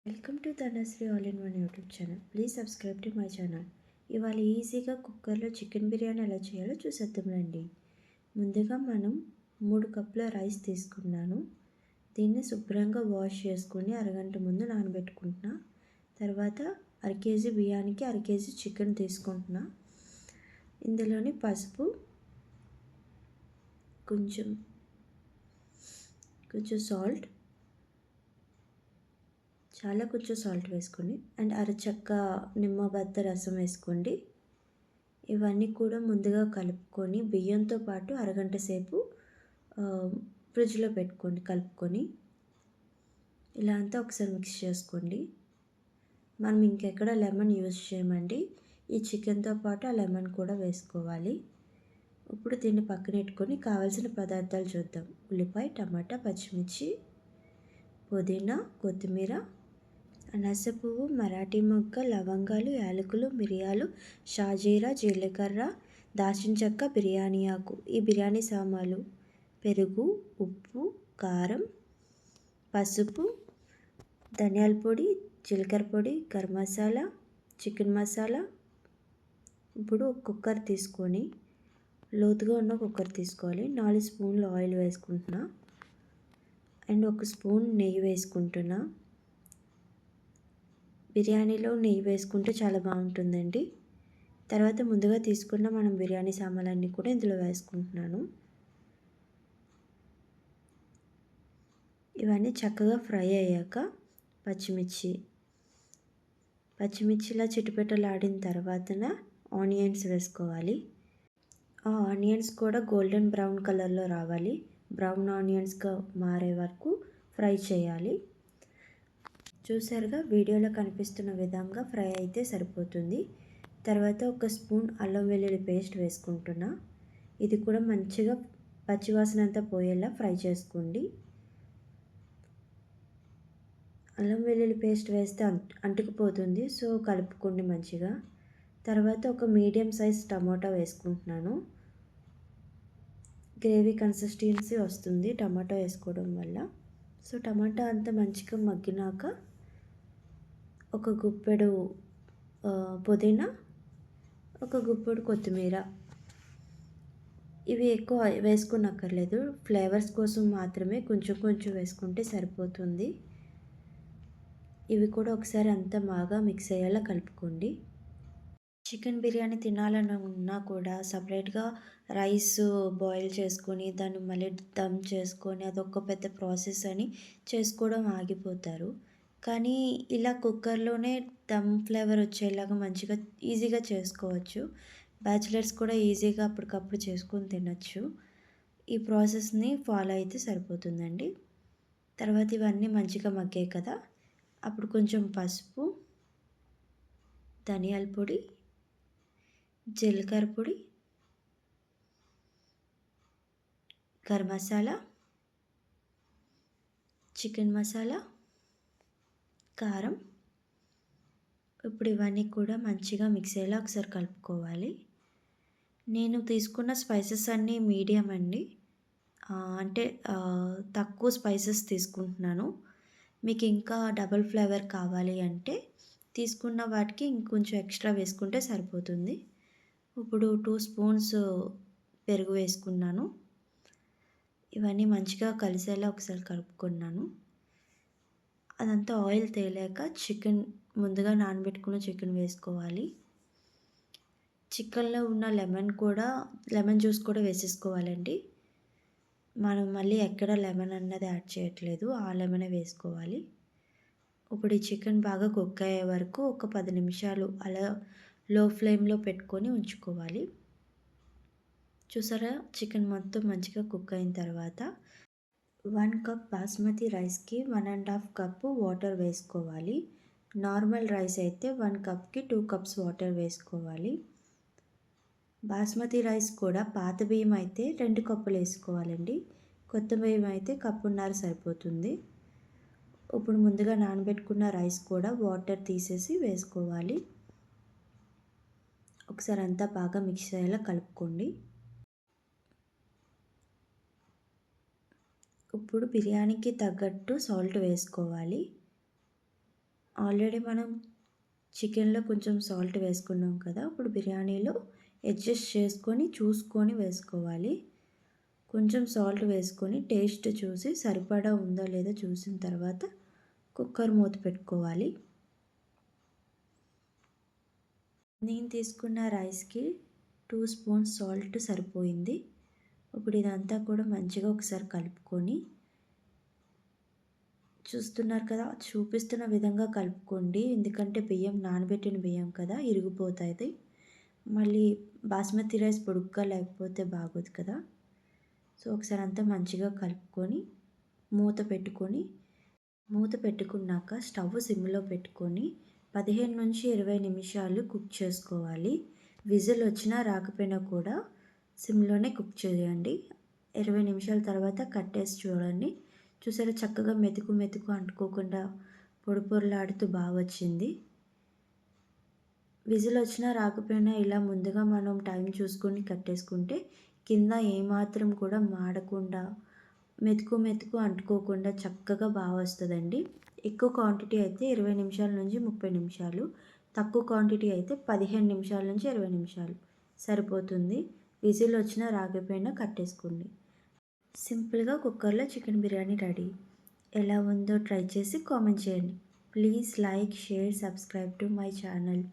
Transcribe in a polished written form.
Welcome to Dhanashree all in one YouTube channel. Please subscribe to my channel. ఇవాళ ఈజీగా కుక్కర్లో chicken biryani ఎలా చేయాలో చూసేద్దాం రండి. ముందుగా మనం 3 కప్పుల రైస్ తీసుకున్నాను. దీన్ని శుభ్రంగా వాష్ చేసుకుని అరగంట ముందు నానబెట్టుకుంటున్నా. తర్వాత 1/2 కేజీ బియ్యానికి 1/2 కేజీ చికెన్ తీసుకుంటున్నా. ఇందులోని పసుపు, కొంచెం సాల్ట్, కొంచెం సాల్ట్ వేసుకోండి. అండ్ అరచక్క నిమ్మబద్ద రసం వేసుకోండి. ఇవన్నీ కూడా ముందుగా కలుపుకొని బియ్యంతో పాటు అరగంట సేపు ఫ్రిడ్జ్లో పెట్టుకోండి కలుపుకొని. ఇలా అంతా ఒకసారి మిక్స్ చేసుకోండి. మనం ఇంకెక్కడ లెమన్ యూజ్ చేయమండి. ఈ చికెన్తో పాటు ఆ లెమన్ కూడా వేసుకోవాలి. ఇప్పుడు దీన్ని పక్కన పెట్టుకొని కావాల్సిన పదార్థాలు చూద్దాం. ఉల్లిపాయ, టమాటా, పచ్చిమిర్చి, పుదీనా, కొత్తిమీర, అనాస పువ్వు, మరాఠీ మొగ్గ, లవంగాలు, యాలకులు, మిరియాలు, షాజీరా, జీలకర్ర, దాల్చిన చెక్క, బిర్యానీ ఆకు, ఈ బిర్యానీ సామాన్లు, పెరుగు, ఉప్పు, కారం, పసుపు, ధనియాల పొడి, జీలకర్ర పొడి, గరం మసాలా, చికెన్ మసాలా. ఇప్పుడు ఒక కుక్కర్ తీసుకొని లోతుగా ఉన్న కుక్కర్ తీసుకోవాలి. 4 స్పూన్లు ఆయిల్ వేసుకుంటున్నా. అండ్ 1 స్పూన్ నెయ్యి వేసుకుంటున్నా. బిర్యానీలో నెయ్యి వేసుకుంటే చాలా బాగుంటుందండి. తర్వాత ముందుగా తీసుకున్న మనం బిర్యానీ సామాన్లన్నీ కూడా ఇందులో వేసుకుంటున్నాను. ఇవన్నీ చక్కగా ఫ్రై అయ్యాక పచ్చిమిర్చి ఇలా చిటపటలాడిన తర్వాతన ఆనియన్స్ వేసుకోవాలి. ఆ ఆనియన్స్ కూడా గోల్డెన్ బ్రౌన్ కలర్లో రావాలి. బ్రౌన్ ఆనియన్స్గా మారే వరకు ఫ్రై చేయాలి. చూసారుగా, వీడియోలో కనిపిస్తున్న విధంగా ఫ్రై అయితే సరిపోతుంది. తర్వాత 1 స్పూన్ అల్లం వెల్లుల్లి పేస్ట్ వేసుకుంటున్నా. ఇది కూడా మంచిగా పచ్చివాసన అంతా పోయేలా ఫ్రై చేసుకోండి. అల్లం వెల్లుల్లి పేస్ట్ వేస్తే అంటుకుపోతుంది, సో కలుపుకోండి మంచిగా. తర్వాత ఒక మీడియం సైజ్ టమాటా వేసుకుంటున్నాను. గ్రేవీ కన్సిస్టెన్సీ వస్తుంది టమాటా వేసుకోవడం వల్ల. సో టమాటా అంతా మంచిగా మగ్గినాక ఒక గుప్పెడు పుదీనా, ఒక గుప్పెడు కొత్తిమీర, ఇవి ఎక్కువ వేసుకోనక్కర్లేదు, ఫ్లేవర్స్ కోసం మాత్రమే కొంచెం వేసుకుంటే సరిపోతుంది. ఇవి కూడా ఒకసారి అంతా బాగా మిక్స్ అయ్యేలా కలుపుకోండి. చికెన్ బిర్యానీ తినాలని ఉన్నా కూడా సపరేట్గా రైస్ బాయిల్ చేసుకొని దాన్ని మళ్ళీ దమ్ చేసుకొని అదొక పెద్ద ప్రాసెస్ అని చేసుకోవడం ఆగిపోతారు. కానీ ఇలా కుక్కర్లోనే దమ్ ఫ్లేవర్ వచ్చేలాగా మంచిగా ఈజీగా చేసుకోవచ్చు. బ్యాచిలర్స్ కూడా ఈజీగా అప్పటికప్పుడు చేసుకొని తినచ్చు. ఈ ప్రాసెస్ని ఫాలో అయితే సరిపోతుందండి. తర్వాత ఇవన్నీ మంచిగా మగ్గాయి కదా, అప్పుడు కొంచెం పసుపు, ధనియాల పొడి, జీలకర్ర పొడి, గరం మసాలా, చికెన్ మసాలా, కారం. ఇప్పుడు ఇవన్నీ కూడా మంచిగా మిక్స్ అయ్యేలా ఒకసారి కలుపుకోవాలి. నేను తీసుకున్న స్పైసెస్ అన్నీ మీడియం అండి, అంటే తక్కువ స్పైసెస్ తీసుకుంటున్నాను. మీకు ఇంకా డబుల్ ఫ్లేవర్ కావాలి అంటే తీసుకున్న వాటికి ఇంకొంచెం ఎక్స్ట్రా వేసుకుంటే సరిపోతుంది. ఇప్పుడు 2 స్పూన్స్ పెరుగు వేసుకున్నాను. ఇవన్నీ మంచిగా కలిసేలా ఒకసారి కలుపుకున్నాను. అదంతా ఆయిల్ తేలాక ముందుగా నానబెట్టుకున్న చికెన్ వేసుకోవాలి. చికెన్లో ఉన్న లెమన్ జ్యూస్ కూడా వేసేసుకోవాలండి. మనం మళ్ళీ ఎక్కడ లెమన్ అన్నది యాడ్ చేయట్లేదు, ఆ లెమనే వేసుకోవాలి. ఇప్పుడు ఈ చికెన్ బాగా కుక్ అయ్యే వరకు ఒక 10 నిమిషాలు అలా లో ఫ్లేమ్లో పెట్టుకొని ఉంచుకోవాలి. చూసారా, చికెన్ మొత్తం మంచిగా కుక్ అయిన తర్వాత 1 కప్ బాస్మతి రైస్కి 1.5 కప్పు వాటర్ వేసుకోవాలి. నార్మల్ రైస్ అయితే 1 కప్కి 2 కప్స్ వాటర్ వేసుకోవాలి. బాస్మతి రైస్ కూడా పాత బియ్యం అయితే 2 కప్పులు వేసుకోవాలండి. కొత్త బియ్యం అయితే 1.5 కప్పు సరిపోతుంది. ఇప్పుడు ముందుగా నానబెట్టుకున్న రైస్ కూడా వాటర్ తీసేసి వేసుకోవాలి. ఒకసారి అంతా బాగా మిక్స్ అయ్యేలా కలుపుకోండి. ఇప్పుడు బిర్యానీకి తగ్గట్టు సాల్ట్ వేసుకోవాలి. ఆల్రెడీ మనం చికెన్లో కొంచెం సాల్ట్ వేసుకున్నాం కదా, ఇప్పుడు బిర్యానీలో అడ్జస్ట్ చేసుకొని చూసుకొని వేసుకోవాలి. కొంచెం సాల్ట్ వేసుకొని టేస్ట్ చూసి సరిపడా ఉందో లేదో చూసిన తర్వాత కుక్కర్ మూత పెట్టుకోవాలి. నేను తీసుకున్న రైస్కి 2 స్పూన్స్ సాల్ట్ సరిపోయింది. ఇప్పుడు ఇదంతా కూడా మంచిగా ఒకసారి కలుపుకొని, చూస్తున్నారు కదా, చూపిస్తున్న విధంగా కలుపుకోండి. ఎందుకంటే బియ్యం నానబెట్టిన బియ్యం కదా, ఇరిగిపోతాయి. మళ్ళీ బాస్మతి రైస్ పొడుగ్గా లేకపోతే బాగోదు కదా. సో ఒకసారి అంతా మంచిగా కలుపుకొని మూత పెట్టుకున్నాక స్టవ్ సిమ్లో పెట్టుకొని 15-20 నిమిషాలు కుక్ చేసుకోవాలి. విజిల్ వచ్చినా రాకపోయినా కూడా సిమ్లోనే కుక్ చేయండి. 20 నిమిషాల తర్వాత కట్టేసి చూడండి. చూసారా, చక్కగా మెతుకు అంటుకోకుండా పొడి పొరలాడుతూ బాగా వచ్చింది. విజిల్ వచ్చినా రాకపోయినా ఇలా ముందుగా మనం టైం చూసుకొని కట్టేసుకుంటే కింద ఏమాత్రం కూడా మాడకుండా మెతుకు అంటుకోకుండా చక్కగా బాగా వస్తుందండి. ఎక్కువ క్వాంటిటీ అయితే 20 నిమిషాల నుంచి 30 నిమిషాలు, తక్కువ క్వాంటిటీ అయితే 15 నిమిషాల నుంచి 20 నిమిషాలు సరిపోతుంది. విజిల్ వచ్చినా రాకపోయినా కట్టేసుకోండి. సింపుల్గా కుక్కర్లో చికెన్ బిర్యానీ రెడీ. ఎలా ఉందో ట్రై చేసి కామెంట్ చేయండి. Please like, share, subscribe to my channel.